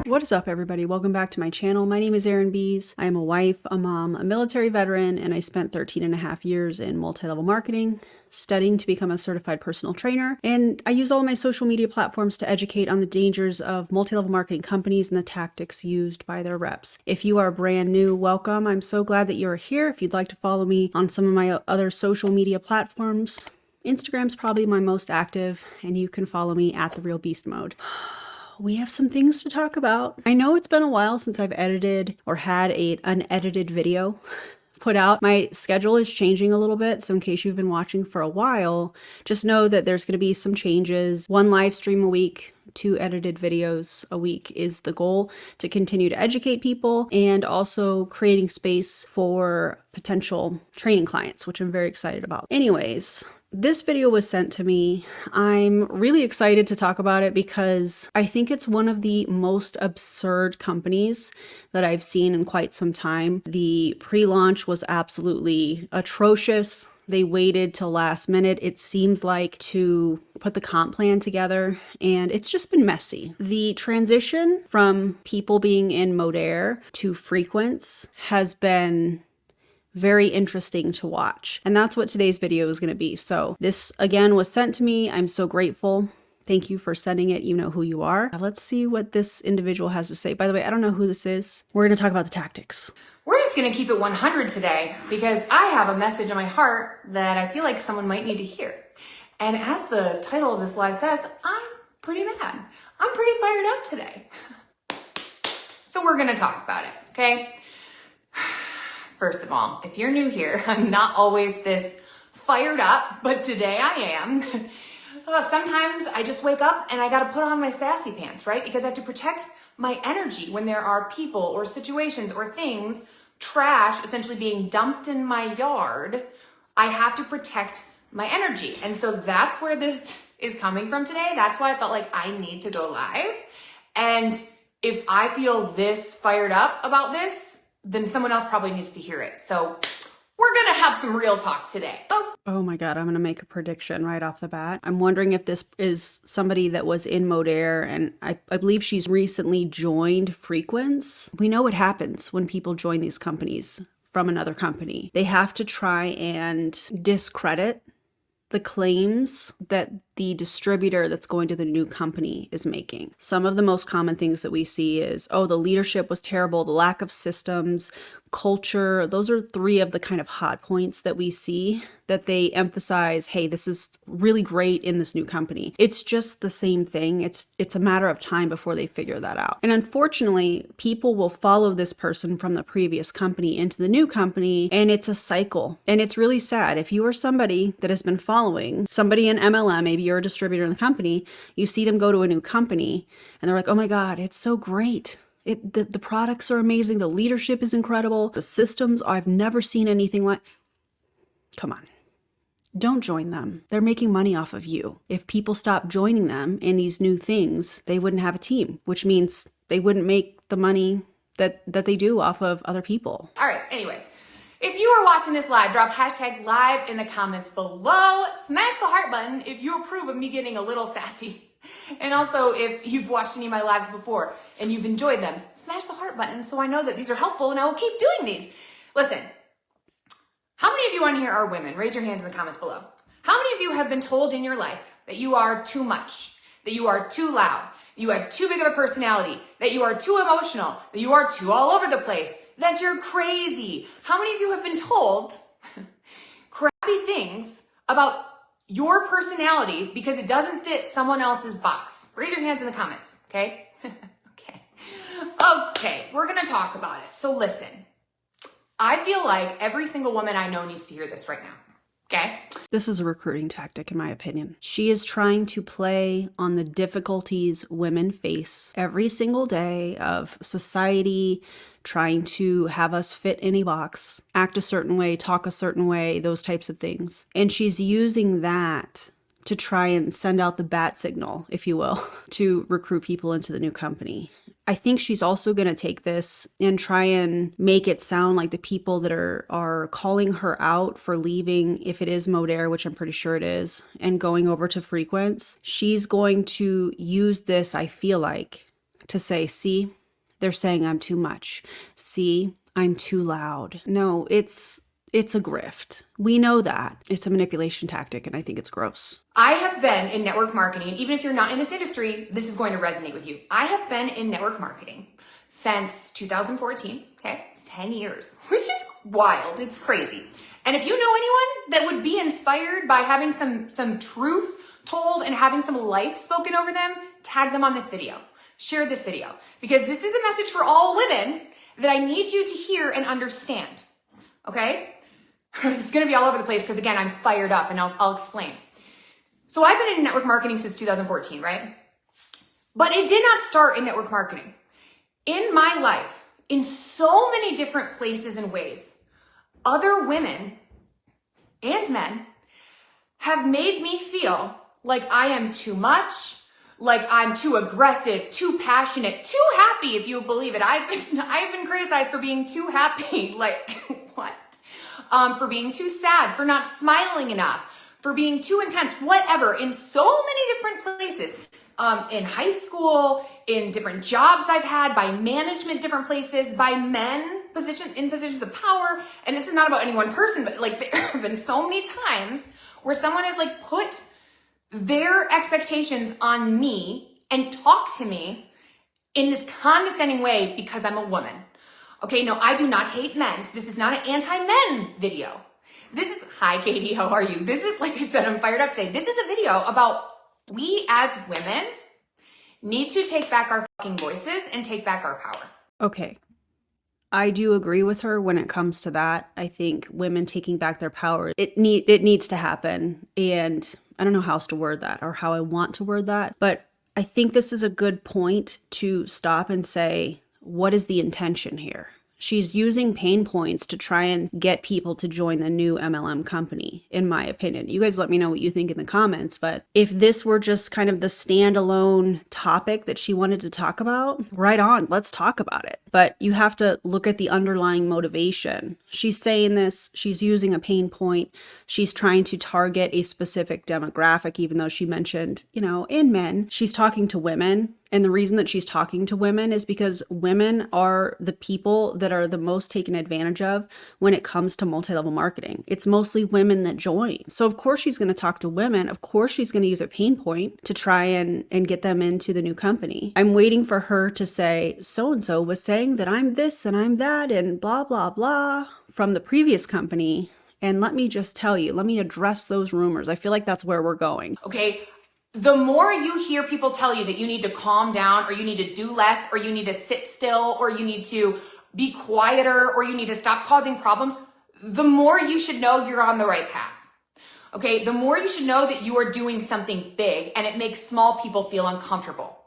What is up, everybody? Welcome back to my channel. My name is Erin Bees. I am a wife, a mom, a military veteran, and I spent 13 and a half years in multi-level marketing, studying to become a certified personal trainer. And I use all of my social media platforms to educate on the dangers of multi-level marketing companies and the tactics used by their reps. If you are brand new, welcome. I'm so glad that you're here. If you'd like to follow me on some of my other social media platforms, Instagram's probably my most active, and you can follow me at The Real Beast Mode. We have some things to talk about. I know it's been a while since I've edited or had an unedited video put out. My schedule is changing a little bit, so in case you've been watching for a while, just know that there's going to be some changes. 1 live stream a week, 2 edited videos a week is the goal, to continue to educate people and also creating space for potential training clients, which I'm very excited about. Anyways, this video was sent to me. I'm really excited to talk about it because I think it's one of the most absurd companies that I've seen in quite some time. The pre-launch was absolutely atrocious. They waited till last minute, it seems like, to put the comp plan together, and it's just been messy. The transition from people being in Modere to Frequence has been very interesting to watch. And that's what today's video is going to be. So this again was sent to me. I'm so grateful. Thank you for sending it. You know who you are. Let's see what this individual has to say. By the way, I don't know who this is. We're going to talk about the tactics. We're just going to keep it 100 today because I have a message in my heart that I feel like someone might need to hear. And as the title of this live says, I'm pretty mad. I'm pretty fired up today. So we're going to talk about it, okay? First of all, if you're new here, I'm not always this fired up, but today I am. Sometimes I just wake up and I got to put on my sassy pants, right? Because I have to protect my energy when there are people or situations or things, trash essentially being dumped in my yard. I have to protect my energy. And so that's where this is coming from today. That's why I felt like I need to go live. And if I feel this fired up about this, then someone else probably needs to hear it. So we're gonna have some real talk today. Oh my God, I'm gonna make a prediction right off the bat. I'm wondering if this is somebody that was in Modere, and I believe she's recently joined Frequence. We know what happens when people join these companies from another company. They have to try and discredit the claims that the distributor that's going to the new company is making. Some of the most common things that we see is, oh, the leadership was terrible, the lack of systems, culture. Those are 3 of the kind of hot points that we see that they emphasize, hey, this is really great in this new company. It's just the same thing. It's a matter of time before they figure that out. And unfortunately, people will follow this person from the previous company into the new company, and it's a cycle. And it's really sad. If you are somebody that has been following somebody in MLM, maybe you're a distributor in the company, you see them go to a new company and they're like, oh my God, it's so great. The products are amazing. The leadership is incredible. The systems, I've never seen anything like. Come on. Don't join them. They're making money off of you. If people stop joining them in these new things, they wouldn't have a team, which means they wouldn't make the money that they do off of other people. All right, anyway. If you are watching this live, drop hashtag live in the comments below. Smash the heart button if you approve of me getting a little sassy. And also, if you've watched any of my lives before and you've enjoyed them, smash the heart button so I know that these are helpful and I will keep doing these. Listen, how many of you on here are women? Raise your hands in the comments below. How many of you have been told in your life that you are too much, that you are too loud, you have too big of a personality, that you are too emotional, that you are too all over the place, that you're crazy? How many of you have been told crappy things about your personality because it doesn't fit someone else's box? Raise your hands in the comments, okay? Okay, we're gonna talk about it. So listen, I feel like every single woman I know needs to hear this right now, okay? This is a recruiting tactic, in my opinion. She is trying to play on the difficulties women face every single day of society, trying to have us fit in a box, act a certain way, talk a certain way, those types of things. And she's using that to try and send out the bat signal, if you will, to recruit people into the new company. I think she's also going to take this and try and make it sound like the people that are calling her out for leaving, if it is Modere, which I'm pretty sure it is, and going over to Frequence, she's going to use this, I feel like, to say, see, they're saying I'm too much. See, I'm too loud. No, it's a grift. We know that. It's a manipulation tactic, and I think it's gross. I have been in network marketing, and even if you're not in this industry, this is going to resonate with you. I have been in network marketing since 2014, okay? It's 10 years, which is wild. It's crazy. And if you know anyone that would be inspired by having some truth told and having some life spoken over them, tag them on this video. Share this video, because this is a message for all women that I need you to hear and understand, okay? It's gonna be all over the place because, again, I'm fired up, and I'll explain. So I've been in network marketing since 2014, right? But it did not start in network marketing. In my life, in so many different places and ways, other women and men have made me feel like I am too much, like I'm too aggressive, too passionate, too happy, if you believe it. I've been criticized for being too happy. Like, what? For being too sad, for not smiling enough, for being too intense, whatever, in so many different places. In high school, in different jobs I've had, by management, different places, by men in positions of power. And this is not about any one person, but like there have been so many times where someone has like put their expectations on me and talk to me in this condescending way because I'm a woman. Okay, no, I do not hate men. So this is not an anti-men video. This is, hi Katie, how are you? This is, like I said, I'm fired up today. This is a video about we as women need to take back our fucking voices and take back our power. Okay. I do agree with her when it comes to that. I think women taking back their power, it needs to happen. And I don't know how else to word that or how I want to word that, but I think this is a good point to stop and say, what is the intention here? She's using pain points to try and get people to join the new MLM company, in my opinion. You guys let me know what you think in the comments, but if this were just kind of the standalone topic that she wanted to talk about, right on, let's talk about it. But you have to look at the underlying motivation. She's saying this, she's using a pain point, she's trying to target a specific demographic, even though she mentioned, in men. She's talking to women. And the reason that she's talking to women is because women are the people that are the most taken advantage of when it comes to multi-level marketing. It's mostly women that join. So of course she's going to talk to women. Of course she's going to use a pain point to try and get them into the new company. I'm waiting for her to say, so-and-so was saying that I'm this and I'm that and blah, blah, blah from the previous company. And let me just tell you, let me address those rumors. I feel like that's where we're going. Okay. The more you hear people tell you that you need to calm down or you need to do less or you need to sit still or you need to be quieter or you need to stop causing problems, the more you should know you're on the right path. Okay, the more you should know that you are doing something big and it makes small people feel uncomfortable.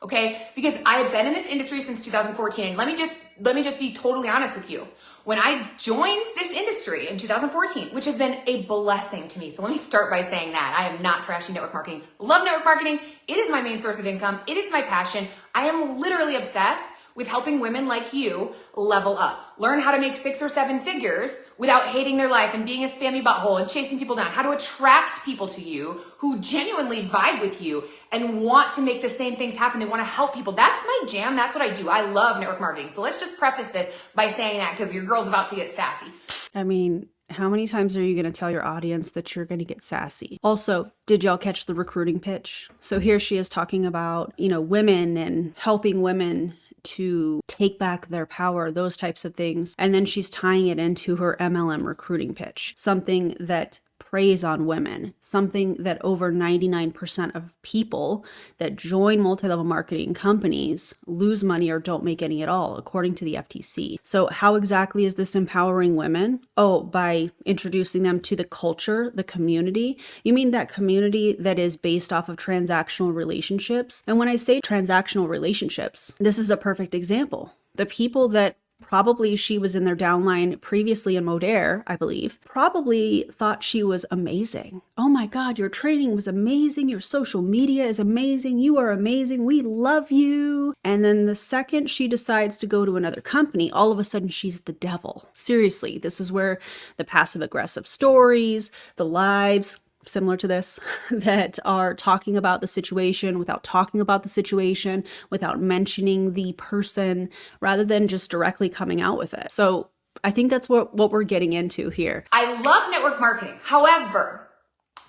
Okay, because I have been in this industry since 2014 and let me just be totally honest with you. When I joined this industry in 2014, which has been a blessing to me. So let me start by saying that I am not trashing network marketing. Love network marketing. It is my main source of income. It is my passion. I am literally obsessed with helping women like you level up. Learn how to make 6 or 7 figures without hating their life and being a spammy butthole and chasing people down. How to attract people to you who genuinely vibe with you and want to make the same things happen. They want to help people. That's my jam. That's what I do. I love network marketing. So let's just preface this by saying that because your girl's about to get sassy. I mean, how many times are you going to tell your audience that you're going to get sassy? Also, did y'all catch the recruiting pitch? So here she is talking about, women and helping women to take back their power, those types of things. And then she's tying it into her MLM recruiting pitch, something that preys on women, something that over 99% of people that join multi-level marketing companies lose money or don't make any at all, according to the FTC. So how exactly is this empowering women? Oh, by introducing them to the culture, the community. You mean that community that is based off of transactional relationships? And when I say transactional relationships, this is a perfect example. The people that probably she was in their downline previously in Modere, I believe, probably thought she was amazing. Oh my God, your training was amazing. Your social media is amazing. You are amazing. We love you. And then the second she decides to go to another company, all of a sudden she's the devil. Seriously, this is where the passive aggressive stories, the lives, similar to this that are talking about the situation without talking about the situation, without mentioning the person, rather than just directly coming out with it. So I think that's what we're getting into here. I love network marketing. However,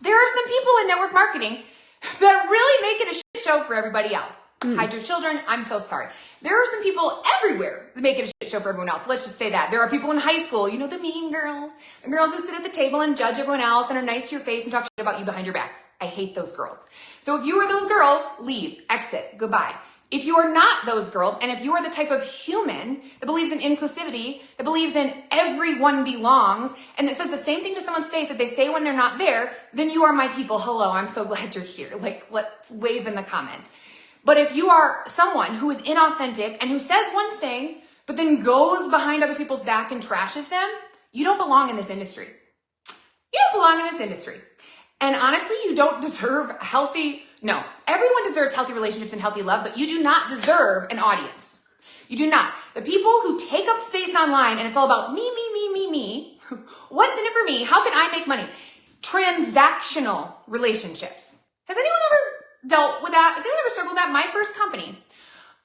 there are some people in network marketing that really make it a shit show for everybody else. Hide your children. I'm so sorry. There are some people everywhere that make it a shit show for everyone else. Let's just say that. There are people in high school, you know, the mean girls, the girls who sit at the table and judge everyone else and are nice to your face and talk shit about you behind your back. I hate those girls. So if you are those girls, leave, exit, goodbye. If you are not those girls, and if you are the type of human that believes in inclusivity, that believes in everyone belongs, and that says the same thing to someone's face that they say when they're not there, then you are my people. Hello, I'm so glad you're here. Like, let's wave in the comments. But if you are someone who is inauthentic and who says one thing, but then goes behind other people's back and trashes them, you don't belong in this industry. You don't belong in this industry. And honestly, you don't deserve no, everyone deserves healthy relationships and healthy love, but you do not deserve an audience. You do not. The people who take up space online and it's all about me, what's in it for me? How can I make money? Transactional relationships. Has anyone ever dealt with that? Has anyone ever struggled with that? My first company,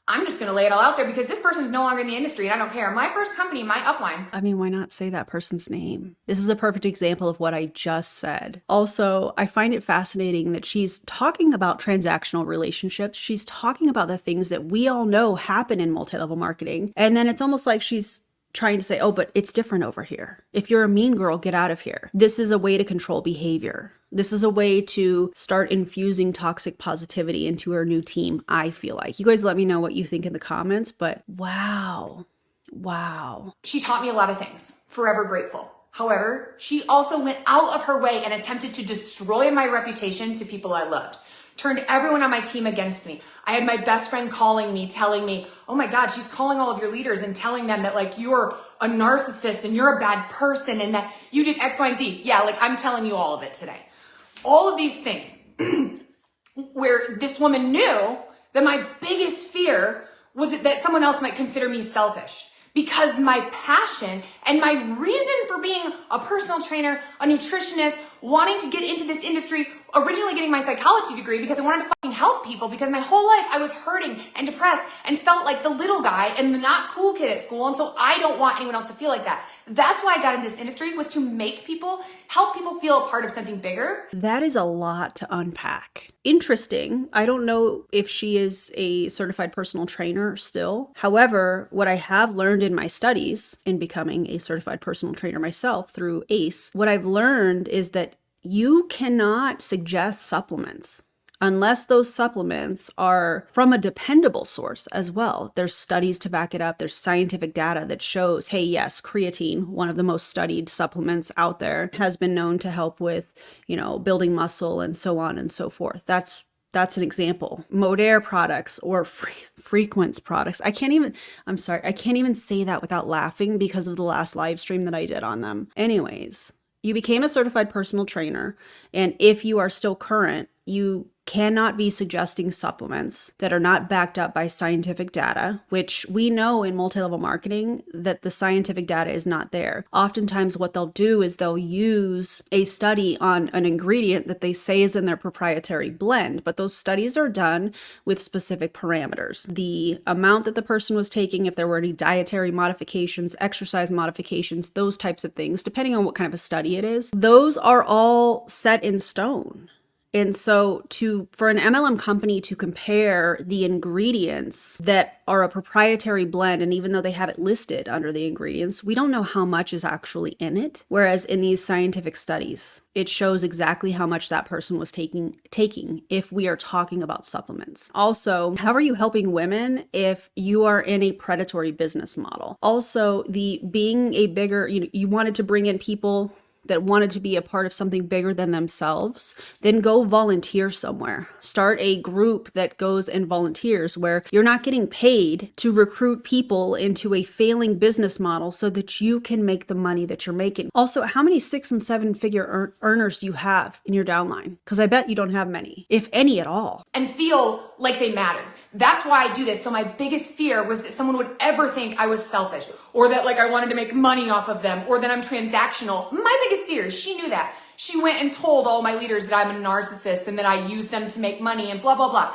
I'm just going to lay it all out there because this person is no longer in the industry and I don't care. My first company, my upline. I mean, why not say that person's name? This is a perfect example of what I just said. Also, I find it fascinating that she's talking about transactional relationships. She's talking about the things that we all know happen in multi-level marketing. And then it's almost like she's trying to say, oh, but it's different over here. If you're a mean girl, get out of here. This is a way to control behavior. This is a way to start infusing toxic positivity into her new team, I feel like. You guys let me know what you think in the comments, but wow. She taught me a lot of things. Forever grateful. However, she also went out of her way and attempted to destroy my reputation to people I loved. Turned everyone on my team against me. I had my best friend calling me, telling me, oh my God, she's calling all of your leaders and telling them that like you're a narcissist and you're a bad person and that you did X, Y, and Z. Yeah, like I'm telling you all of it today. All of these things where this woman knew that my biggest fear was that someone else might consider me selfish. Because my passion and my reason for being a personal trainer, a nutritionist, wanting to get into this industry, originally getting my psychology degree because I wanted to fucking help people because my whole life I was hurting and depressed and felt like the little guy and the not cool kid at school. And so I don't want anyone else to feel like that. That's why I got into this industry, was to help people feel a part of something bigger. That is a lot to unpack. Interesting. I don't know if she is a certified personal trainer still. However, what I have learned in my studies in becoming a certified personal trainer myself through ACE, what I've learned is that you cannot suggest supplements unless those supplements are from a dependable source as well. There's studies to back it up. There's scientific data that shows, hey, yes, creatine, one of the most studied supplements out there, has been known to help with, building muscle and so on and so forth. That's an example. Modere products or frequence products. I can't even say that without laughing because of the last live stream that I did on them. Anyways, you became a certified personal trainer, and if you are still current, you cannot be suggesting supplements that are not backed up by scientific data, which we know in multi-level marketing that the scientific data is not there. Oftentimes what they'll do is they'll use a study on an ingredient that they say is in their proprietary blend, but those studies are done with specific parameters. The amount that the person was taking, if there were any dietary modifications, exercise modifications, those types of things, depending on what kind of a study it is, those are all set in stone. And so for an MLM company to compare the ingredients that are a proprietary blend, and even though they have it listed under the ingredients, we don't know how much is actually in it. Whereas in these scientific studies, it shows exactly how much that person was taking if we are talking about supplements. Also, how are you helping women if you are in a predatory business model? Also, being a bigger, you wanted to bring in people that wanted to be a part of something bigger than themselves, then go volunteer somewhere. Start a group that goes and volunteers where you're not getting paid to recruit people into a failing business model so that you can make the money that you're making. Also, how many 6 and 7 figure earners do you have in your downline? Because I bet you don't have many, if any at all. And feel like they mattered. That's why I do this. So my biggest fear was that someone would ever think I was selfish, or that like I wanted to make money off of them, or that I'm transactional. My biggest fear, she knew that. she went and told all my leaders that I'm a narcissist and that I use them to make money and blah, blah, blah.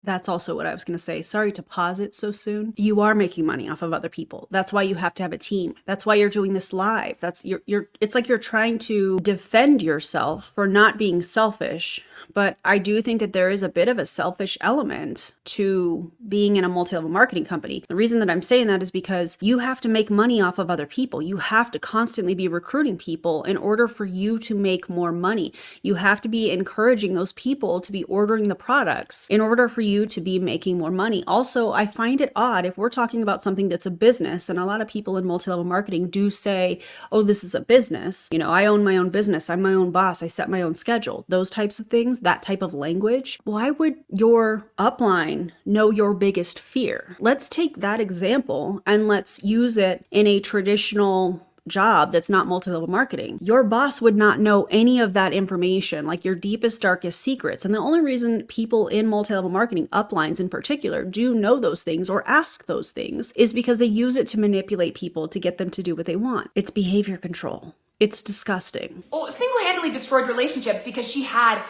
That's also what I was going to say. Sorry to pause it so soon. You are making money off of other people. That's why you have to have a team. That's why you're doing this live. It's like you're trying to defend yourself for not being selfish. But I do think that there is a bit of a selfish element to being in a multi-level marketing company. The reason that I'm saying that is because you have to make money off of other people. You have to constantly be recruiting people in order for you to make more money. You have to be encouraging those people to be ordering the products in order for you to be making more money. Also, I find it odd if we're talking about something that's a business, and a lot of people in multi-level marketing do say, oh, this is a business. You know, I own my own business. I'm my own boss. I set my own schedule. Those types of things, that type of language. Why would your upline know your biggest fear? Let's take that example and let's use it in a traditional job that's not multi-level marketing. Your boss would not know any of that information, like your deepest, darkest secrets. And the only reason people in multi-level marketing, uplines in particular, do know those things or ask those things is because they use it to manipulate people to get them to do what they want. It's behavior control. It's disgusting. Oh, single-handedly destroyed relationships because she had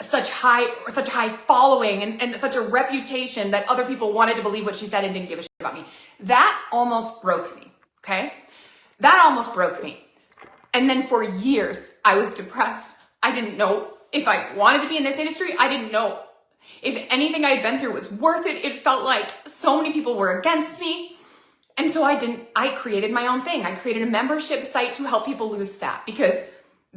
such high following and such a reputation that other people wanted to believe what she said and didn't give a shit about me. That almost broke me, okay? That almost broke me. And then for years, I was depressed. I didn't know if I wanted to be in this industry. I didn't know if anything I had been through was worth it. It felt like so many people were against me. And so I created my own thing. I created a membership site to help people lose fat because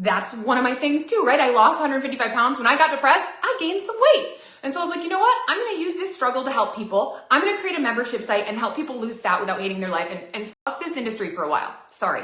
that's one of my things too, right? I lost 155 pounds. When I got depressed, I gained some weight. And so I was like, you know what? I'm going to use this struggle to help people. I'm going to create a membership site and help people lose fat without hating their life and fuck this industry for a while. Sorry.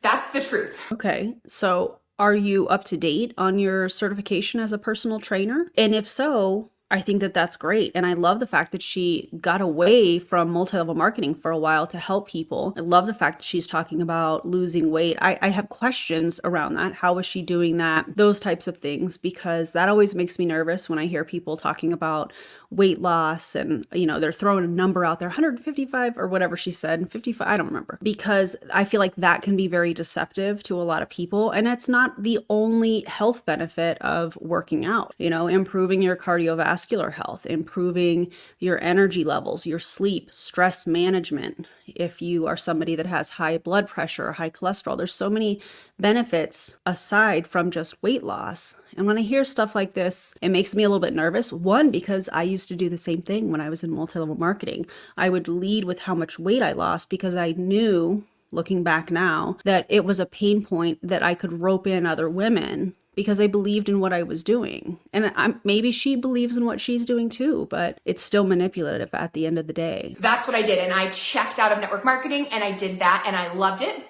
That's the truth. Okay. So are you up to date on your certification as a personal trainer? And if so, I think that that's great. And I love the fact that she got away from multi-level marketing for a while to help people. I love the fact that she's talking about losing weight. I have questions around that. How is she doing that? Those types of things, because that always makes me nervous when I hear people talking about weight loss and, you know, they're throwing a number out there, 155 or whatever she said, 55, I don't remember, because I feel like that can be very deceptive to a lot of people. And it's not the only health benefit of working out, you know, improving your cardiovascular health, improving your energy levels, your sleep, stress management. If you are somebody that has high blood pressure or high cholesterol, there's so many benefits aside from just weight loss. And when I hear stuff like this, it makes me a little bit nervous. One, because I used to do the same thing when I was in multi-level marketing. I would lead with how much weight I lost because I knew, looking back now, that it was a pain point that I could rope in other women because I believed in what I was doing. And maybe she believes in what she's doing too, but it's still manipulative at the end of the day. That's what I did. And I checked out of network marketing and I did that and I loved it.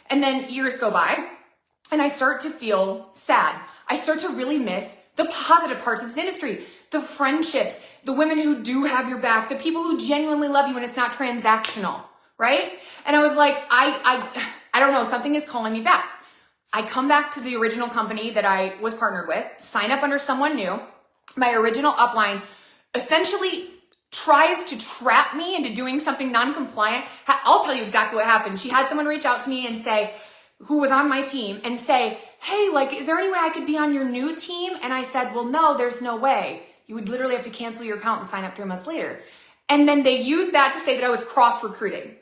And then years go by and I start to feel sad. I start to really miss the positive parts of this industry, the friendships, the women who do have your back, the people who genuinely love you when it's not transactional, right? And I was like, I don't know, something is calling me back. I come back to the original company that I was partnered with, sign up under someone new. My original upline essentially tries to trap me into doing something non-compliant. I'll tell you exactly what happened. She had someone reach out to me and say, who was on my team, and say, hey, like, is there any way I could be on your new team? And I said, well, no, there's no way. You would literally have to cancel your account and sign up 3 months later. And then they used that to say that I was cross-recruiting,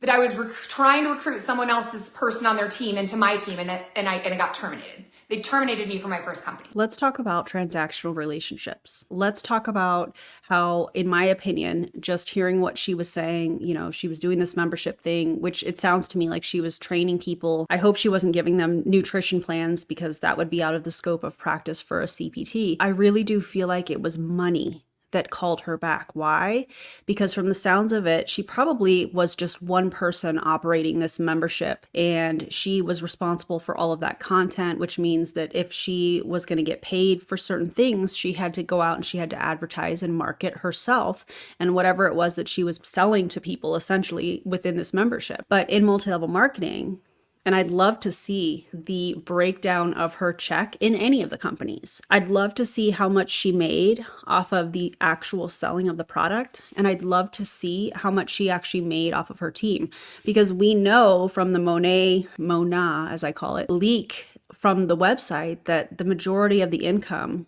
that I was trying to recruit someone else's person on their team into my team, and I got terminated. They terminated me from my first company. Let's talk about transactional relationships. Let's talk about how, in my opinion, just hearing what she was saying, you know, she was doing this membership thing, which it sounds to me like she was training people. I hope she wasn't giving them nutrition plans because that would be out of the scope of practice for a CPT. I really do feel like it was money that called her back. Why? Because from the sounds of it, she probably was just one person operating this membership, and she was responsible for all of that content, which means that if she was going to get paid for certain things, she had to go out and she had to advertise and market herself and whatever it was that she was selling to people essentially within this membership. But in multi-level marketing, and I'd love to see the breakdown of her check in any of the companies. I'd love to see how much she made off of the actual selling of the product. And I'd love to see how much she actually made off of her team. Because we know from the Mona, as I call it, leak from the website that the majority of the income,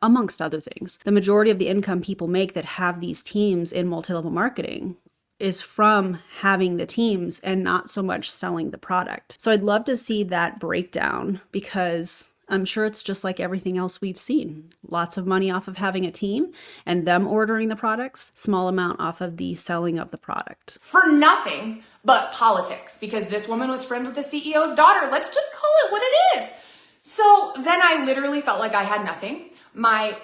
amongst other things, the majority of the income people make that have these teams in multi-level marketing is from having the teams and not so much selling the product. So I'd love to see that breakdown, because I'm sure it's just like everything else we've seen. Lots of money off of having a team and them ordering the products, small amount off of the selling of the product. For nothing but politics, because this woman was friends with the CEO's daughter. Let's just call it what it is. So then I literally felt like I had nothing. My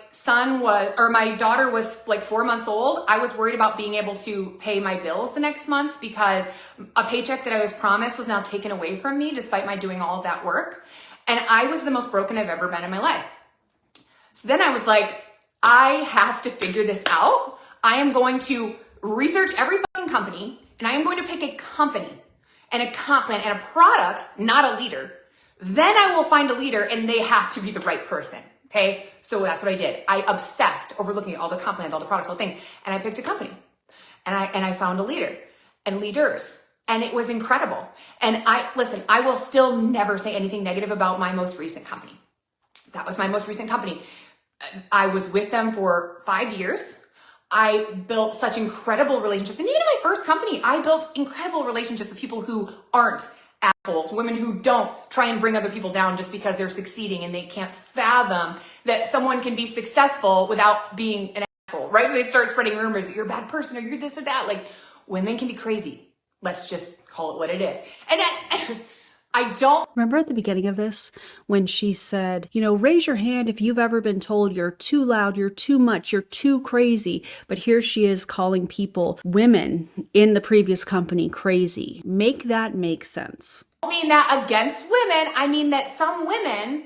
daughter was like 4 months old. I was worried about being able to pay my bills the next month because a paycheck that I was promised was now taken away from me despite my doing all of that work. And I was the most broken I've ever been in my life. So then I was like, I have to figure this out. I am going to research every fucking company, and I am going to pick a company and a comp plan and a product, not a leader. Then I will find a leader, and they have to be the right person. Okay, so that's what I did. I obsessed over looking at all the comp plans, all the products, all the thing, and I picked a company, and I found a leader and leaders, and it was incredible. And I will still never say anything negative about my most recent company. That was my most recent company. I was with them for 5 years. I built such incredible relationships, and even in my first company, I built incredible relationships with people who aren't assholes, women who don't try and bring other people down just because they're succeeding and they can't fathom that someone can be successful without being an asshole, right? So they start spreading rumors that you're a bad person or you're this or that. Like, women can be crazy. Let's just call it what it is. And I don't remember at the beginning of this when she said, raise your hand if you've ever been told you're too loud, you're too much, you're too crazy. But here she is calling people, women in the previous company, crazy. Make that make sense. I don't mean that against women. I mean that some women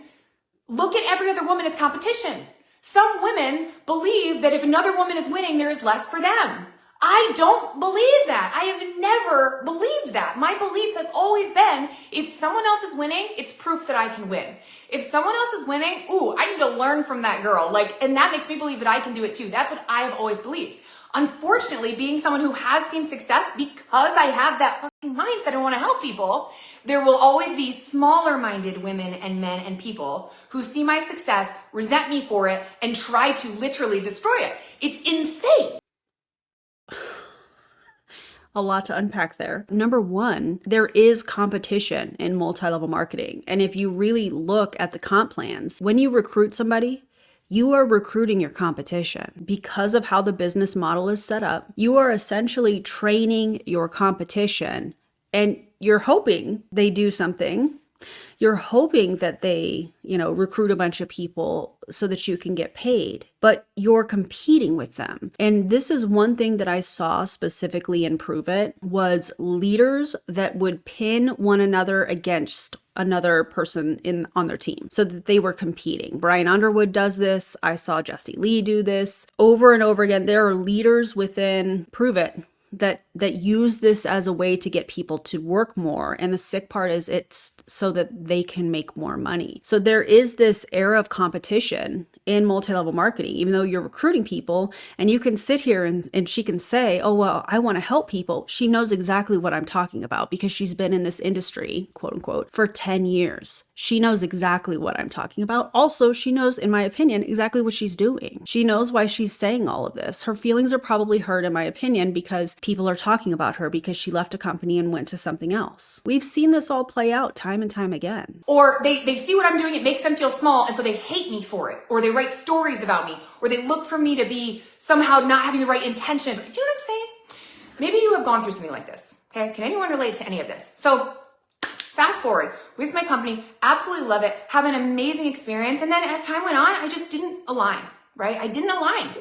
look at every other woman as competition. Some women believe that if another woman is winning, there is less for them. I don't believe that. I have never believed that. My belief has always been, if someone else is winning, it's proof that I can win. If someone else is winning, I need to learn from that girl. And that makes me believe that I can do it too. That's what I have always believed. Unfortunately, being someone who has seen success, because I have that fucking mindset and want to help people, there will always be smaller minded women and men and people who see my success, resent me for it, and try to literally destroy it. It's insane. A lot to unpack there. Number one, there is competition in multi-level marketing. And if you really look at the comp plans, when you recruit somebody, you are recruiting your competition. Because of how the business model is set up, you are essentially training your competition, and you're hoping they do something. You're hoping that they, recruit a bunch of people so that you can get paid, but you're competing with them. And this is one thing that I saw specifically improve it, was leaders that would pin one another against another person on their team so that they were competing. Brian Underwood does this. I saw Jesse Lee do this over and over again. There are leaders within Prove It that use this as a way to get people to work more. And the sick part is it's so that they can make more money. So there is this era of competition in multi-level marketing, even though you're recruiting people, and you can sit here and she can say, oh, well, I want to help people. She knows exactly what I'm talking about because she's been in this industry, quote unquote, for 10 years. She knows exactly what I'm talking about. Also, she knows, in my opinion, exactly what she's doing. She knows why she's saying all of this. Her feelings are probably hurt, in my opinion, because people are talking about her because she left a company and went to something else. We've seen this all play out time and time again. Or they see what I'm doing, it makes them feel small, and so they hate me for it. Or they write stories about me. Or they look for me to be somehow not having the right intentions. Do you know what I'm saying? Maybe you have gone through something like this. Okay? Can anyone relate to any of this? So fast forward with my company, absolutely love it, have an amazing experience. And then as time went on, I just didn't align, right? I didn't align.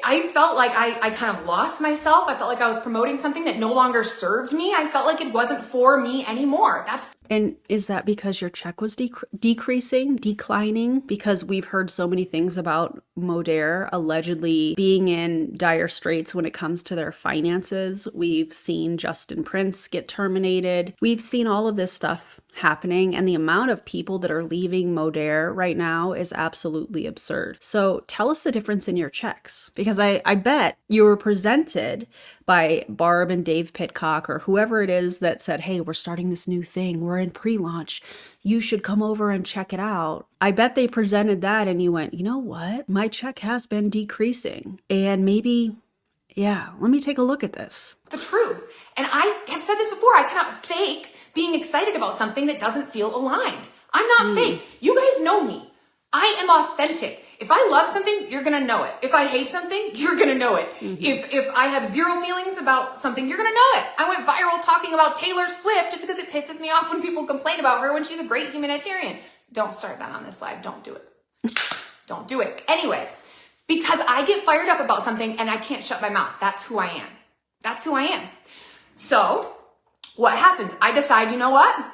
I felt like I kind of lost myself. I felt like I was promoting something that no longer served me. I felt like it wasn't for me anymore. And is that because your check was declining? Because we've heard so many things about Modere allegedly being in dire straits when it comes to their finances. We've seen Justin Prince get terminated. We've seen all of this stuff happening, and the amount of people that are leaving Modere right now is absolutely absurd. So tell us the difference in your checks, because I bet you were presented by Barb and Dave Pitcock or whoever it is that said, hey, we're starting this new thing. We're in pre-launch. You should come over and check it out. I bet they presented that and you went, you know what? My check has been decreasing. And maybe, yeah, let me take a look at this. The truth. And I have said this before, I cannot fake being excited about something that doesn't feel aligned. I'm not fake. You guys know me. I am authentic. If I love something, you're gonna know it. If I hate something, you're gonna know it. If I have zero feelings about something, you're gonna know it. I went viral talking about Taylor Swift just because it pisses me off when people complain about her when she's a great humanitarian. Don't start that on this live. Don't do it. Don't do it. Anyway, because I get fired up about something and I can't shut my mouth. That's who I am. That's who I am. So what happens? I decide, you know what?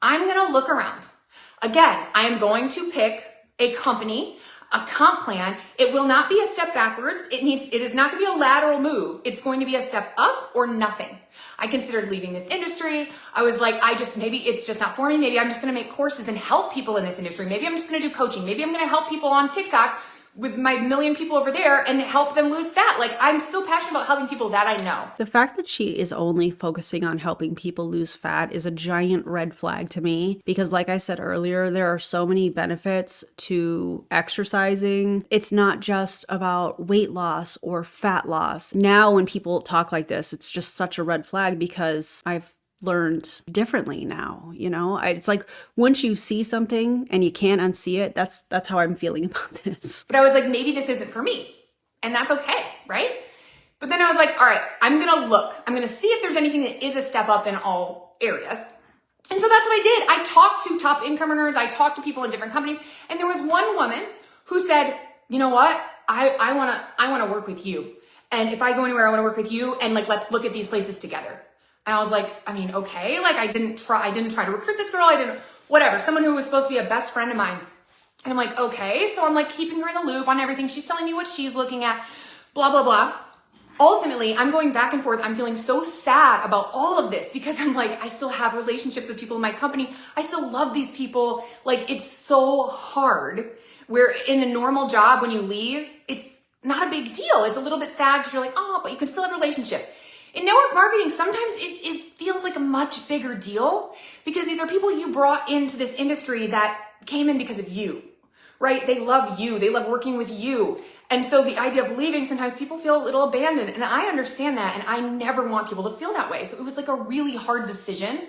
I'm gonna look around. Again, I am going to pick a company, a comp plan. It will not be a step backwards. It is not going to be a lateral move. It's going to be a step up or nothing. I considered leaving this industry. I was like, maybe it's just not for me. Maybe I'm just going to make courses and help people in this industry. Maybe I'm just going to do coaching. Maybe I'm going to help people on TikTok with my million people over there and help them lose fat. Like, I'm still passionate about helping people that I know. The fact that she is only focusing on helping people lose fat is a giant red flag to me because, like I said earlier, there are so many benefits to exercising. It's not just about weight loss or fat loss. Now, when people talk like this, it's just such a red flag because I've learned differently now, you know? It's like once you see something and you can't unsee it, that's how I'm feeling about this. But I was like, maybe this isn't for me. And that's okay, right? But then I was like, all right, I'm gonna look. I'm gonna see if there's anything that is a step up in all areas. And so that's what I did. I talked to top income earners. I talked to people in different companies. And there was one woman who said, you know what? I wanna work with you. And if I go anywhere, I wanna work with you. And like, let's look at these places together. And I was like, I mean, okay, like I didn't try to recruit this girl. Whatever, someone who was supposed to be a best friend of mine. And I'm like, okay. So I'm like keeping her in the loop on everything. She's telling me what she's looking at, blah, blah, blah. Ultimately, I'm going back and forth. I'm feeling so sad about all of this because I'm like, I still have relationships with people in my company. I still love these people. Like, it's so hard where in a normal job, when you leave, it's not a big deal. It's a little bit sad because you're like, oh, but you can still have relationships. In network marketing, sometimes it feels like a much bigger deal because these are people you brought into this industry that came in because of you, right? They love you. They love working with you. And so the idea of leaving, sometimes people feel a little abandoned. And I understand that. And I never want people to feel that way. So it was like a really hard decision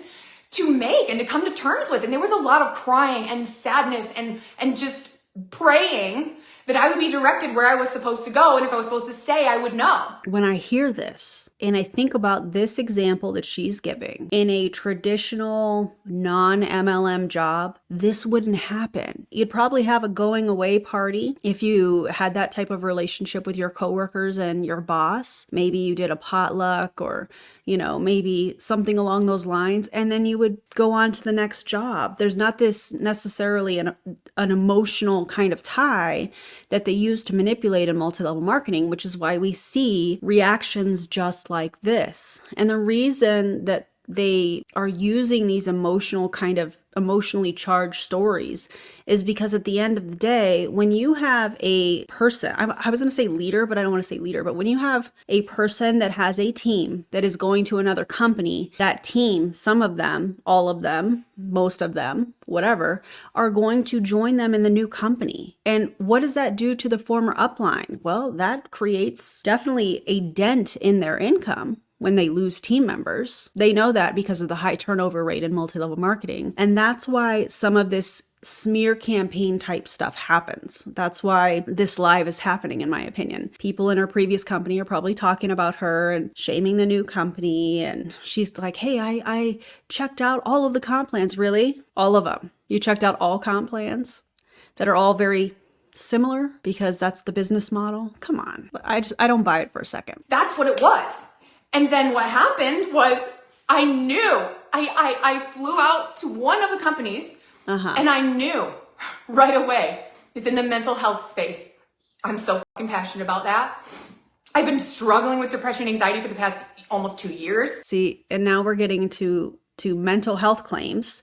to make and to come to terms with. And there was a lot of crying and sadness and just praying that I would be directed where I was supposed to go. And if I was supposed to stay, I would know. When I hear this and I think about this example that she's giving in a traditional non-MLM job, this wouldn't happen. You'd probably have a going away party if you had that type of relationship with your coworkers and your boss. Maybe you did a potluck or, you know, maybe something along those lines. And then you would go on to the next job. There's not this necessarily an emotional kind of tie that they use to manipulate in multi-level marketing, which is why we see reactions just like this. And the reason that they are using these emotionally charged stories is because at the end of the day, when you have a person, I was going to say leader, but I don't want to say leader, but when you have a person that has a team that is going to another company, that team, some of them, all of them, most of them, whatever, are going to join them in the new company. And what does that do to the former upline? Well, that creates definitely a dent in their income. When they lose team members. They know that because of the high turnover rate in multi-level marketing. And that's why some of this smear campaign type stuff happens. That's why this live is happening, in my opinion. People in her previous company are probably talking about her and shaming the new company. And she's like, hey, I checked out all of the comp plans. Really? All of them. You checked out all comp plans that are all very similar because that's the business model? Come on. I don't buy it for a second. That's what it was. And then what happened was I knew, I flew out to one of the companies and I knew right away it's in the mental health space. I'm so fucking passionate about that. I've been struggling with depression and anxiety for the past almost 2 years. See, and now we're getting to to mental health claims,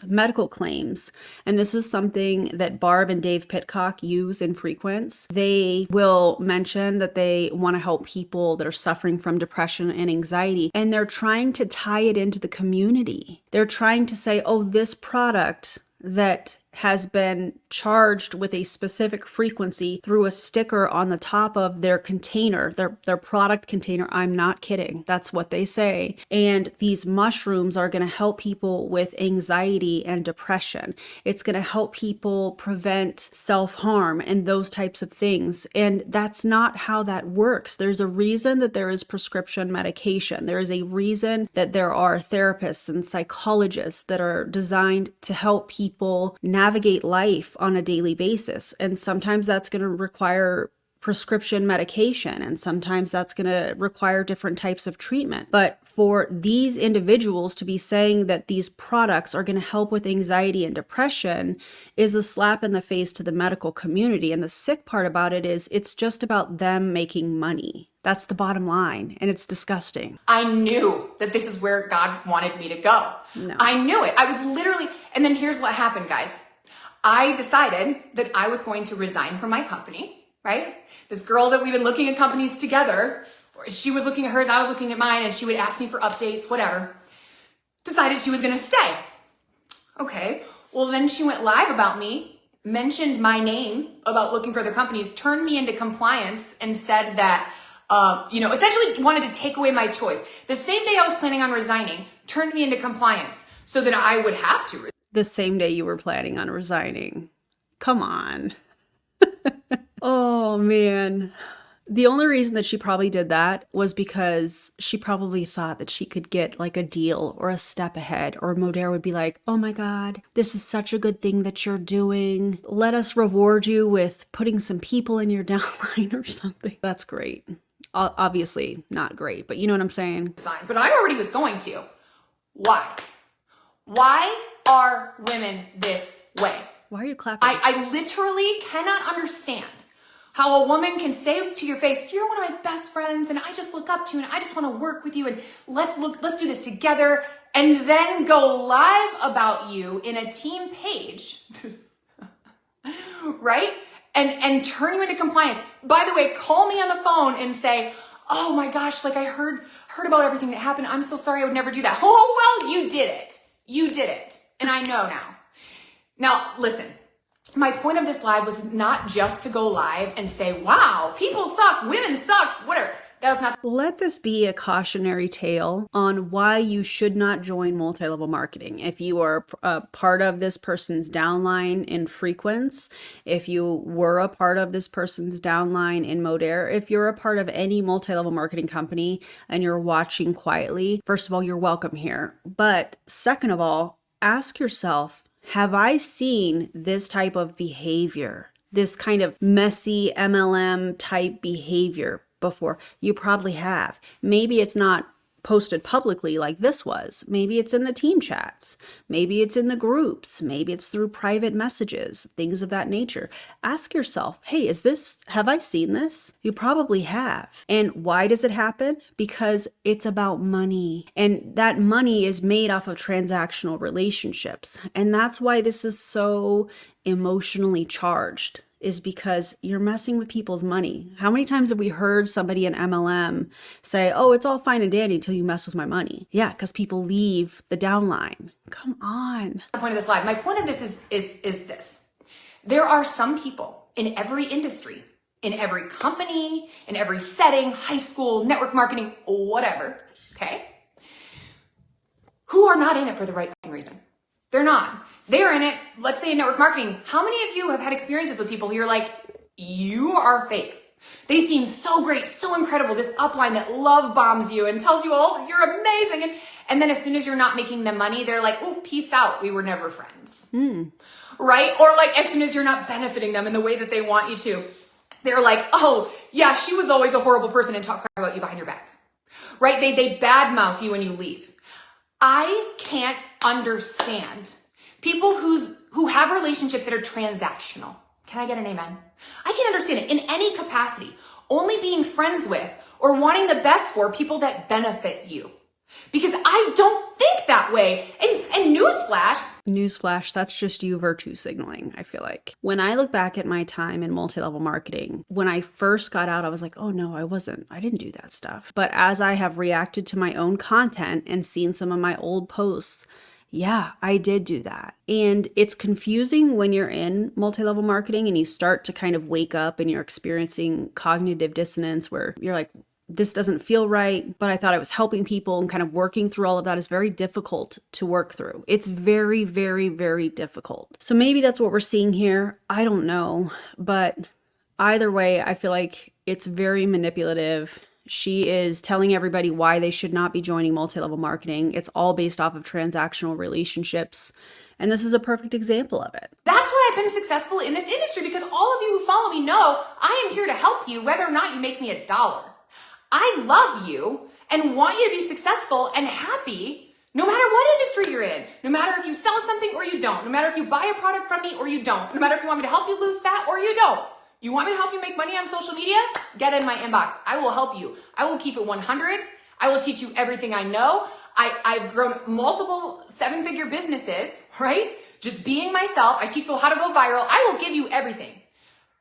medical claims. And this is something that Barb and Dave Pitcock use in Frequence. They will mention that they want to help people that are suffering from depression and anxiety, and they're trying to tie it into the community. They're trying to say, oh, this product that has been charged with a specific frequency through a sticker on the top of their container, their product container. I'm not kidding. That's what they say. And these mushrooms are going to help people with anxiety and depression. It's going to help people prevent self-harm and those types of things. And that's not how that works. There's a reason that there is prescription medication. There is a reason that there are therapists and psychologists that are designed to help people navigate life on a daily basis. And sometimes that's going to require prescription medication, and sometimes that's going to require different types of treatment. But for these individuals to be saying that these products are going to help with anxiety and depression is a slap in the face to the medical community. And the sick part about it is it's just about them making money. That's the bottom line, and it's disgusting. I knew that this is where God wanted me to go. No. I knew it. I was literally, and then here's what happened, guys. I decided that I was going to resign from my company, right? This girl that we've been looking at companies together, she was looking at hers, I was looking at mine, and she would ask me for updates, whatever. Decided she was going to stay. Okay. Well, then she went live about me, mentioned my name about looking for other companies, turned me into compliance, and said that, essentially wanted to take away my choice. The same day I was planning on resigning, turned me into compliance so that I would have to resign. The same day you were planning on resigning. Come on. Oh, man. The only reason that she probably did that was because she probably thought that she could get like a deal or a step ahead, or Modere would be like, oh my God, this is such a good thing that you're doing. Let us reward you with putting some people in your downline or something. That's great. Obviously not great, but you know what I'm saying? But I already was going to. Why? Why are women this way? Why are you clapping? I literally cannot understand how a woman can say to your face, you're one of my best friends and I just look up to you and I just want to work with you and let's do this together, and then go live about you in a team page, right? And turn you into compliance. By the way, call me on the phone and say, oh my gosh, like I heard about everything that happened. I'm so sorry, I would never do that. Oh, well, you did it. You did it. And I know now. Now, listen, my point of this live was not just to go live and say, wow, people suck, women suck, whatever. That was not. Let this be a cautionary tale on why you should not join multi-level marketing. If you are a part of this person's downline in Frequence, if you were a part of this person's downline in Modere, if you're a part of any multi-level marketing company and you're watching quietly, first of all, you're welcome here. But second of all, ask yourself, have I seen this type of behavior, this kind of messy MLM type behavior before? You probably have. Maybe it's not posted publicly like this was. Maybe it's in the team chats. Maybe it's in the groups. Maybe it's through private messages, things of that nature. Ask yourself, hey, have I seen this? You probably have. And why does it happen? Because it's about money. And that money is made off of transactional relationships. And that's why this is so emotionally charged, is because you're messing with people's money. How many times have we heard somebody in MLM say, oh, it's all fine and dandy until you mess with my money? Yeah, because people leave the downline. Come on. The point of this live. My point of this is this. There are some people in every industry, in every company, in every setting, high school, network marketing, whatever, okay, who are not in it for the right reason. They're not. They're in it, let's say in network marketing. How many of you have had experiences with people who you're like, you are fake? They seem so great, so incredible. This upline that love bombs you and tells you, oh, you're amazing. And then as soon as you're not making them money, they're like, oh, peace out. We were never friends. Right? Or like as soon as you're not benefiting them in the way that they want you to, they're like, oh, yeah, she was always a horrible person and talk crap about you behind your back. Right? They badmouth you when you leave. I can't understand people who have relationships that are transactional. Can I get an amen? I can't understand it in any capacity. Only being friends with or wanting the best for people that benefit you. Because I don't think that way. And newsflash, that's just you virtue signaling, I feel like. When I look back at my time in multi-level marketing, when I first got out, I was like, oh no, I didn't do that stuff. But as I have reacted to my own content and seen some of my old posts, yeah, I did do that. And it's confusing when you're in multi-level marketing and you start to kind of wake up and you're experiencing cognitive dissonance where you're like, this doesn't feel right, but I thought I was helping people, and kind of working through all of that is very difficult to work through. It's very, very, very difficult. So maybe that's what we're seeing here. I don't know, but either way, I feel like it's very manipulative. She is telling everybody why they should not be joining multi-level marketing. It's all based off of transactional relationships. And this is a perfect example of it. That's why I've been successful in this industry, because all of you who follow me know I am here to help you whether or not you make me $1. I love you and want you to be successful and happy no matter what industry you're in. No matter if you sell something or you don't. No matter if you buy a product from me or you don't. No matter if you want me to help you lose fat or you don't. You want me to help you make money on social media? Get in my inbox. I will help you. I will keep it 100. I will teach you everything I know. I've grown multiple 7-figure businesses, right? Just being myself. I teach people how to go viral. I will give you everything.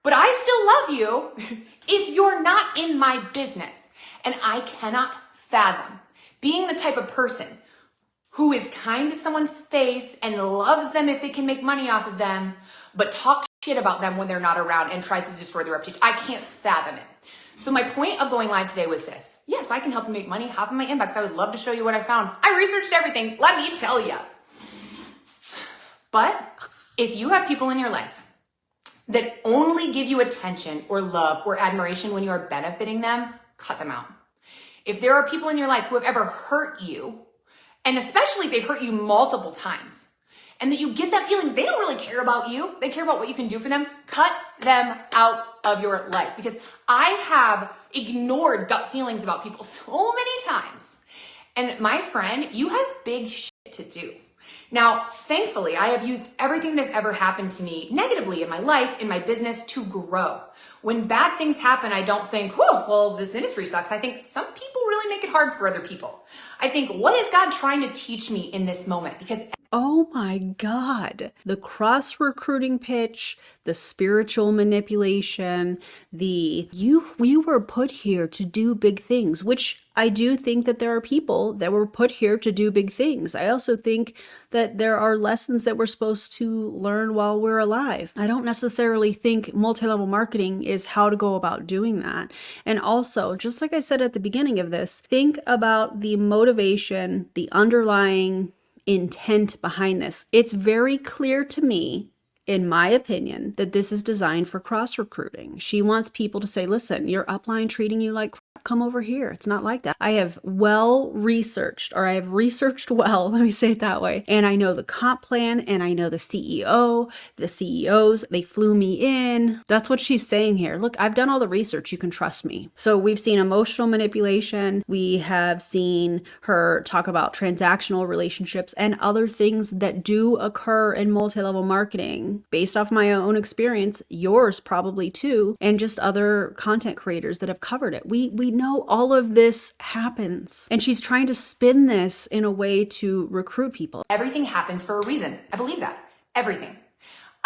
But I still love you if you're not in my business. And I cannot fathom being the type of person who is kind to someone's face and loves them if they can make money off of them, but talks shit about them when they're not around and tries to destroy their reputation. I can't fathom it. So my point of going live today was this. Yes, I can help you make money. Hop in my inbox. I would love to show you what I found. I researched everything. Let me tell you. But if you have people in your life that only give you attention or love or admiration when you are benefiting them, cut them out. If there are people in your life who have ever hurt you, and especially if they've hurt you multiple times, and that you get that feeling they don't really care about you, they care about what you can do for them, cut them out of your life. Because I have ignored gut feelings about people so many times. And my friend, you have big shit to do. Now, thankfully, I have used everything that has ever happened to me negatively in my life, in my business, to grow. When bad things happen, I don't think, well, this industry sucks. I think some people really make it hard for other people. I think, what is God trying to teach me in this moment? Because oh my God, the cross recruiting pitch, the spiritual manipulation, you were put here to do big things, which I do think that there are people that were put here to do big things. I also think that there are lessons that we're supposed to learn while we're alive. I don't necessarily think multi-level marketing is how to go about doing that. And also, just like I said at the beginning of this, think about the motivation, the underlying intent behind this. It's very clear to me, in my opinion, that this is designed for cross recruiting. She wants people to say, listen, your upline treating you like crap, come over here. It's not like that. I have researched well, let me say it that way. And I know the comp plan, and I know the CEOs, they flew me in. That's what she's saying here. Look, I've done all the research. You can trust me. So we've seen emotional manipulation. We have seen her talk about transactional relationships and other things that do occur in multi-level marketing based off my own experience, yours probably too, and just other content creators that have covered it. We know all of this happens. And she's trying to spin this in a way to recruit people. everything happens for a reason. I believe that. Everything.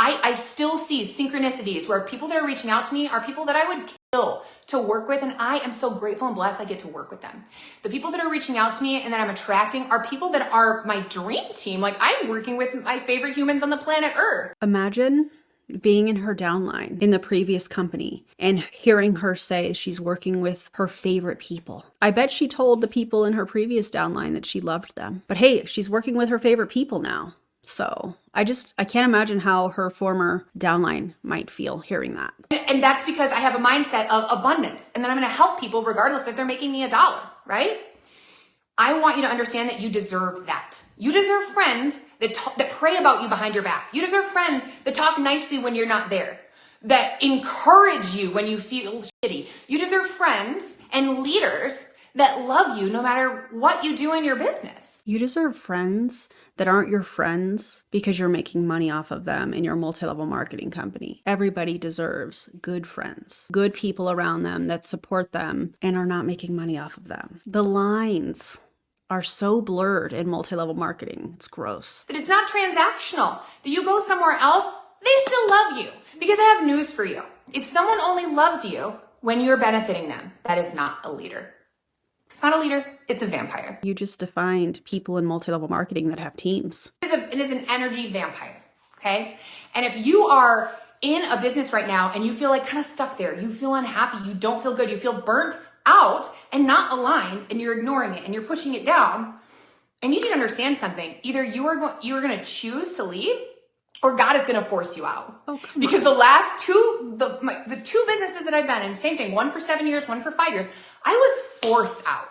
I still see synchronicities where people that are reaching out to me are people that I would kill to work with, and I am so grateful and blessed I get to work with them. The people that are reaching out to me and that I'm attracting are people that are my dream team. Like, I'm working with my favorite humans on the planet Earth. Imagine being in her downline in the previous company and hearing her say she's working with her favorite people. I bet she told the people in her previous downline that she loved them. But hey, she's working with her favorite people now. So I can't imagine how her former downline might feel hearing that. And that's because I have a mindset of abundance, and then I'm going to help people regardless if they're making me $1, right? I want you to understand that you deserve that. You deserve friends that pray about you behind your back. You deserve friends that talk nicely when you're not there, that encourage you when you feel shitty. You deserve friends and leaders that love you no matter what you do in your business. You deserve friends that aren't your friends because you're making money off of them in your multi-level marketing company. Everybody deserves good friends, good people around them that support them and are not making money off of them. The lines are so blurred in multi-level marketing. It's gross. That it's not transactional. That you go somewhere else, they still love you. Because I have news for you. If someone only loves you when you're benefiting them, that is not a leader. It's not a leader, it's a vampire. You just defined people in multi-level marketing that have teams. It is an energy vampire, okay? And if you are in a business right now and you feel like kind of stuck there, you feel unhappy, you don't feel good, you feel burnt out and not aligned, and you're ignoring it and you're pushing it down, I need you to understand something. Either you are going to choose to leave, or God is going to force you out. Oh, come because on. the last the two businesses that I've been in, same thing, one for 7 years, one for 5 years, I was forced out.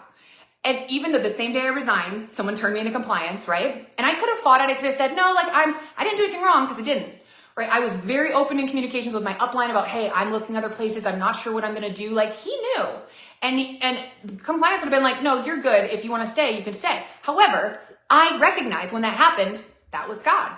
And even though the same day I resigned, someone turned me into compliance, right? And I could have fought it. I could have said, no, like I didn't do anything wrong, because I didn't. Right? I was very open in communications with my upline about, hey, I'm looking other places. I'm not sure what I'm going to do. Like, he knew. And compliance would have been like, no, you're good. If you want to stay, you can stay. However, I recognized when that happened, that was God.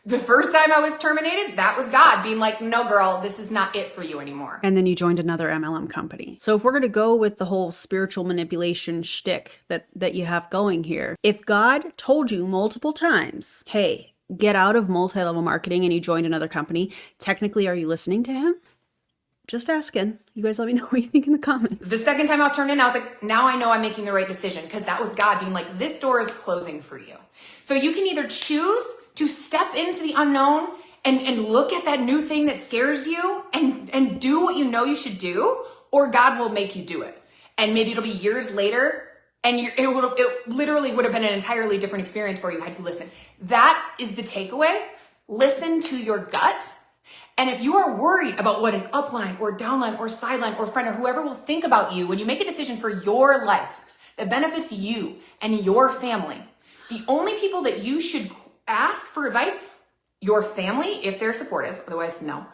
The first time I was terminated, that was God being like, no, girl, this is not it for you anymore. And then you joined another MLM company. So if we're going to go with the whole spiritual manipulation shtick that you have going here, if God told you multiple times, hey, get out of multi-level marketing, and you joined another company, technically, are you listening to him? Just asking. You guys let me know what you think in the comments. The second time I was turned in, I was like, now I know I'm making the right decision, because that was God being like, this door is closing for you. So you can either choose to step into the unknown and look at that new thing that scares you and do what you know you should do, or God will make you do it. And maybe it'll be years later, and it literally would have been an entirely different experience for you had you listened. That is the takeaway. Listen to your gut. And if you are worried about what an upline or downline or sideline or friend or whoever will think about you when you make a decision for your life that benefits you and your family, the only people that you should ask for advice, your family, if they're supportive, otherwise no,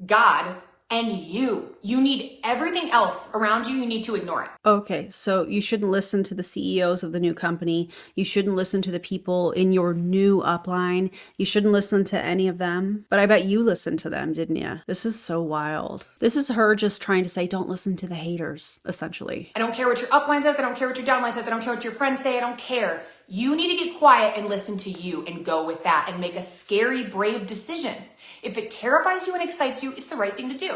God, and you. You need everything else around you. You need to ignore it. Okay, so you shouldn't listen to the CEOs of the new company. You shouldn't listen to the people in your new upline. You shouldn't listen to any of them. But I bet you listened to them, didn't you? This is so wild. This is her just trying to say, don't listen to the haters, essentially. I don't care what your upline says. I don't care what your downline says. I don't care what your friends say. I don't care. You need to get quiet and listen to you and go with that and make a scary, brave decision. If it terrifies you and excites you, it's the right thing to do.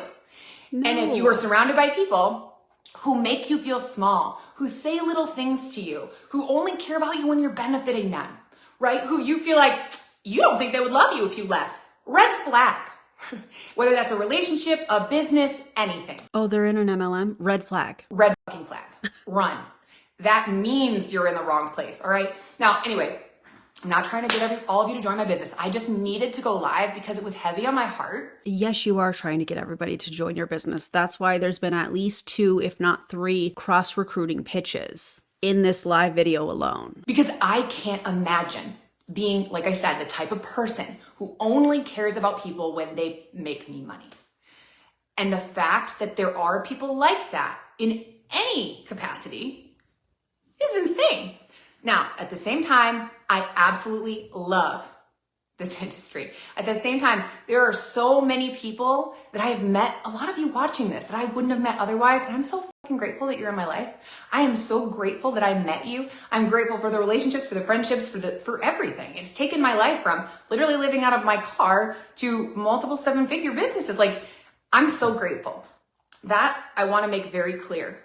No. And if you are surrounded by people who make you feel small, who say little things to you, who only care about you when you're benefiting them, right? Who you feel like you don't think they would love you if you left. Red flag. Whether that's a relationship, a business, anything. Oh, they're in an MLM? Red flag. Red fucking flag. Run. That means you're in the wrong place, all right? Now, anyway, I'm not trying to get all of you to join my business. I just needed to go live because it was heavy on my heart. Yes, you are trying to get everybody to join your business. That's why there's been at least 2, if not 3, cross-recruiting pitches in this live video alone. Because I can't imagine being, like I said, the type of person who only cares about people when they make me money. And the fact that there are people like that in any capacity is insane. Now, at the same time, I absolutely love this industry. At the same time, there are so many people that I have met, a lot of you watching this, that I wouldn't have met otherwise. And I'm so fucking grateful that you're in my life. I am so grateful that I met you. I'm grateful for the relationships, for the friendships, for everything. It's taken my life from literally living out of my car to multiple 7-figure businesses. Like, I'm so grateful. That I want to make very clear.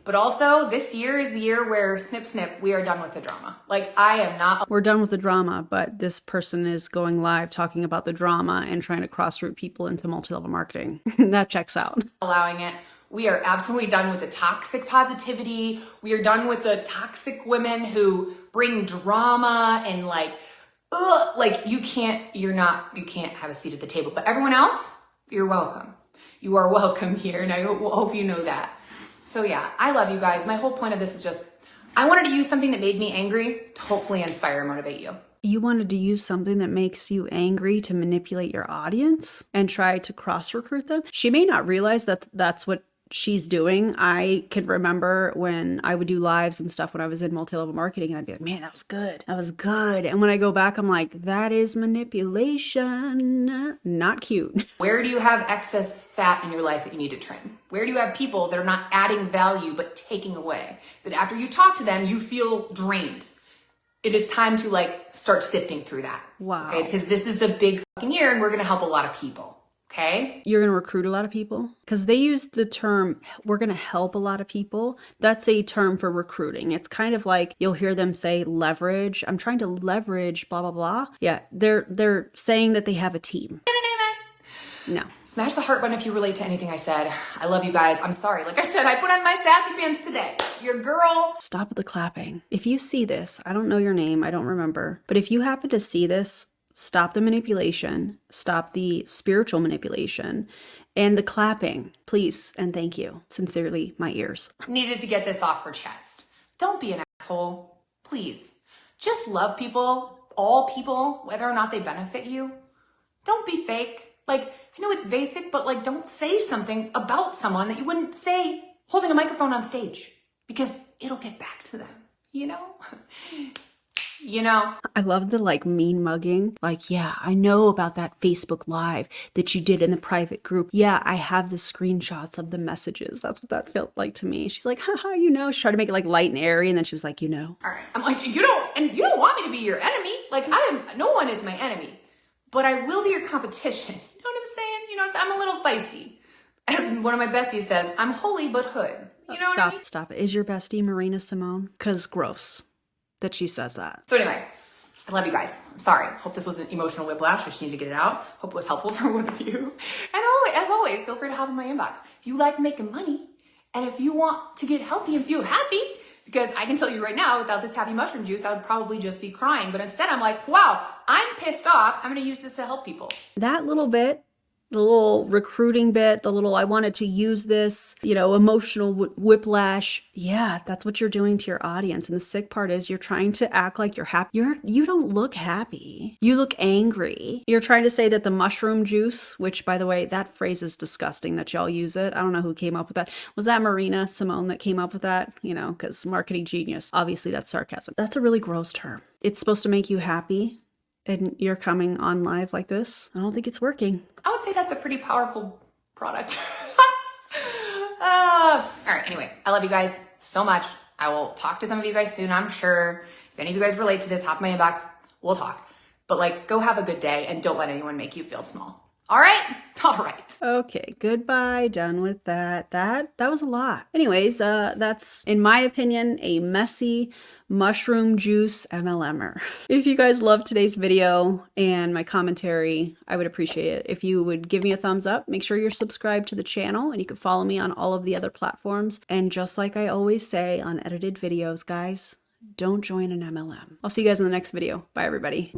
But also, this year is the year where snip, snip, we are done with the drama. Like, I am not. We're done with the drama, but this person is going live talking about the drama and trying to cross-route people into multi-level marketing. That checks out. Allowing it. We are absolutely done with the toxic positivity. We are done with the toxic women who bring drama and you can't have a seat at the table. But everyone else, you're welcome. You are welcome here, and I hope you know that. So yeah, I love you guys. My whole point of this is just, I wanted to use something that made me angry to hopefully inspire and motivate you. You wanted to use something that makes you angry to manipulate your audience and try to cross-recruit them? She may not realize that that's what she's doing. I could remember when I would do lives and stuff when I was in multi-level marketing, and I'd be like, man, that was good. That was good. And when I go back, I'm like, that is manipulation. Not cute. Where do you have excess fat in your life that you need to trim? Where do you have people that are not adding value but taking away? That after you talk to them, you feel drained. It is time to like start sifting through that. Wow. Okay? Because this is a big fucking year and we're going to help a lot of people. Okay. You're going to recruit a lot of people? Because they use the term, we're going to help a lot of people. That's a term for recruiting. It's kind of like you'll hear them say leverage. I'm trying to leverage blah, blah, blah. Yeah, they're saying that they have a team. No. Smash the heart button if you relate to anything I said. I love you guys. I'm sorry. Like I said, I put on my sassy pants today. Your girl. Stop the clapping. If you see this, I don't know your name. I don't remember. But if you happen to see this, stop the manipulation, stop the spiritual manipulation, and the clapping, please, and thank you. Sincerely, my ears. Needed to get this off her chest. Don't be an asshole, please. Just love people, all people, whether or not they benefit you. Don't be fake. Like, I know it's basic, but like, don't say something about someone that you wouldn't say holding a microphone on stage, because it'll get back to them, you know? You know? I love the like mean mugging. Like, yeah, I know about that Facebook Live that you did in the private group. Yeah, I have the screenshots of the messages. That's what that felt like to me. She's like, haha, you know. She tried to make it like light and airy, and then she was like, you know. All right. I'm like, you don't want me to be your enemy. Like, no one is my enemy, but I will be your competition. You know what I'm saying? You know what I'm saying? I'm a little feisty. As one of my besties says, I'm holy but hood. You know what I mean? Stop it. Is your bestie Marina Simone? Because gross that she says that. So anyway, I love you guys. I'm sorry. Hope this was an emotional whiplash. I just need to get it out. Hope it was helpful for one of you. And as always, feel free to hop in my inbox. If you like making money and if you want to get healthy and feel happy, because I can tell you right now, without this happy mushroom juice, I would probably just be crying. But instead, I'm like, wow, I'm pissed off. I'm going to use this to help people. That little bit, the little recruiting bit, the little I wanted to use this, you know, emotional whiplash. Yeah, that's what you're doing to your audience. And the sick part is you're trying to act like you're happy. You don't look happy. You look angry. You're trying to say that the mushroom juice, which by the way, that phrase is disgusting that y'all use it. I don't know who came up with that. Was that Marina Simone that came up with that? You know, because marketing genius. Obviously that's sarcasm. That's a really gross term. It's supposed to make you happy. And you're coming on live like this. I don't think it's working. I would say that's a pretty powerful product. All right, anyway, I love you guys so much. I will talk to some of you guys soon, I'm sure. If any of you guys relate to this, hop in my inbox, we'll talk. But like, go have a good day and don't let anyone make you feel small. All right? All right. Okay, goodbye. Done with that. That was a lot. Anyways, that's, in my opinion, a messy mushroom juice MLMer. If you guys loved today's video and my commentary, I would appreciate it if you would give me a thumbs up. Make sure you're subscribed to the channel, and you can follow me on all of the other platforms. And just like I always say on edited videos, guys, don't join an MLM. I'll see you guys in the next video. Bye, everybody.